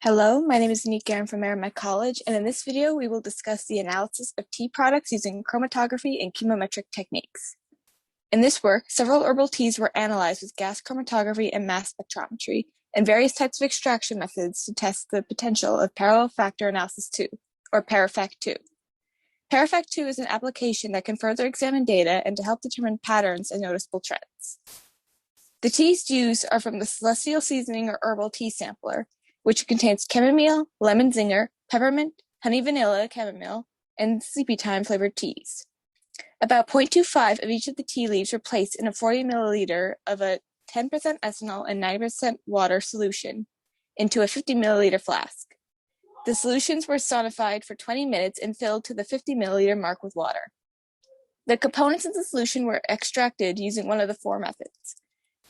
Hello, my name is Nika. I'm from Merrimack College, and in this video, we will discuss the analysis of tea products using chromatography and chemometric techniques. In this work, several herbal teas were analyzed with gas chromatography and mass spectrometry, and various types of extraction methods to test the potential of parallel factor analysis 2, or ParaFact2. ParaFact2 is an application that can further examine data and to help determine patterns and noticeable trends. The teas used are from the Celestial Seasoning or Herbal Tea Sampler, which contains chamomile, lemon zinger, peppermint, honey vanilla chamomile, and sleepy time flavored teas. About 0.25 of each of the tea leaves were placed in a 40 milliliter of a 10% ethanol and 90% water solution into a 50 milliliter flask. The solutions were sonified for 20 minutes and filled to the 50 milliliter mark with water. The components of the solution were extracted using one of the four methods.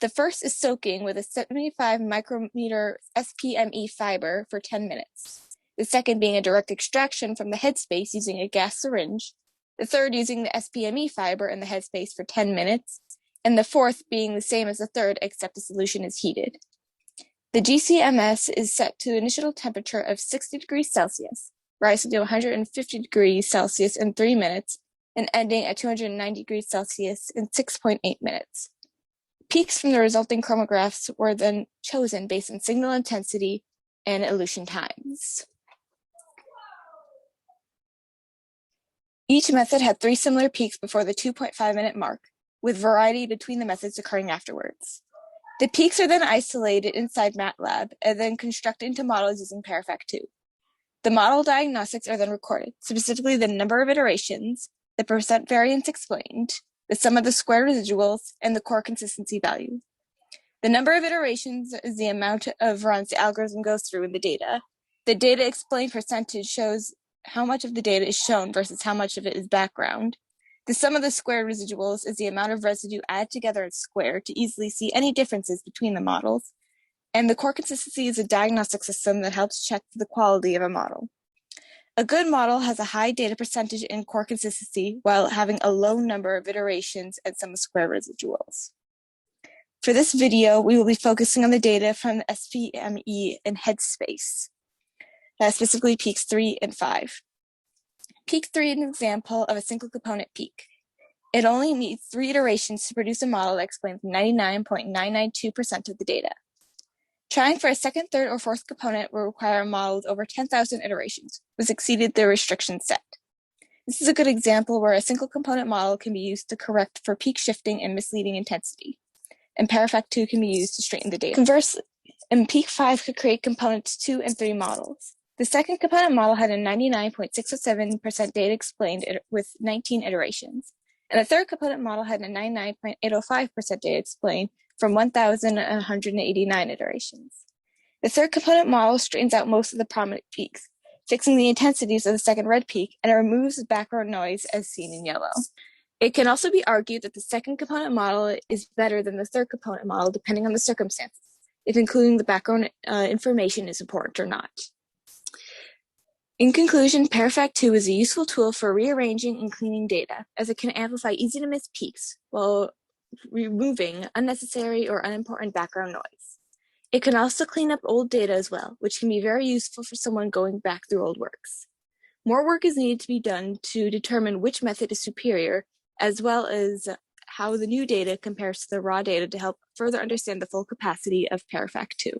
The first is soaking with a 75 micrometer SPME fiber for 10 minutes. The second being a direct extraction from the headspace using a gas syringe. The third using the SPME fiber in the headspace for 10 minutes. And the fourth being the same as the third except the solution is heated. The GCMS is set to an initial temperature of 60 degrees Celsius, rising to 150 degrees Celsius in 3 minutes, and ending at 290 degrees Celsius in 6.8 minutes. Peaks from the resulting chromographs were then chosen based on signal intensity and elution times. Each method had 3 similar peaks before the 2.5-minute mark, with variety between the methods occurring afterwards. The peaks are then isolated inside MATLAB and then constructed into models using ParaFact2. The model diagnostics are then recorded, specifically the number of iterations, the percent variance explained, the sum of the square residuals, and the core consistency value. The number of iterations is the amount of runs the algorithm goes through in the data. The data explained percentage shows how much of the data is shown versus how much of it is background. The sum of the square residuals is the amount of residue added together and squared to easily see any differences between the models. And the core consistency is a diagnostic system that helps check the quality of a model. A good model has a high data percentage in core consistency while having a low number of iterations and sum of square residuals. For this video, we will be focusing on the data from the SPME and headspace, specifically peaks 3 and 5. Peak 3 is an example of a single component peak. It only needs 3 iterations to produce a model that explains 99.992% of the data. Trying for a second, third, or fourth component will require a model with over 10,000 iterations, which exceeded the restriction set. This is a good example where a single component model can be used to correct for peak shifting and misleading intensity, and ParaFact2 can be used to straighten the data. Conversely, in peak 5 could create components 2 and 3 models. The second component model had a 99.607% data explained with 19 iterations, and the third component model had a 99.805% data explained from 1,189 iterations. The third component model straightens out most of the prominent peaks, fixing the intensities of the second red peak, and it removes the background noise as seen in yellow. It can also be argued that the second component model is better than the third component model depending on the circumstances, if including the background information is important or not. In conclusion, ParaFact2 is a useful tool for rearranging and cleaning data, as it can amplify easy-to-miss peaks while removing unnecessary or unimportant background noise. It can also clean up old data as well, which can be very useful for someone going back through old works. More work is needed to be done to determine which method is superior, as well as how the new data compares to the raw data to help further understand the full capacity of ParaFact2.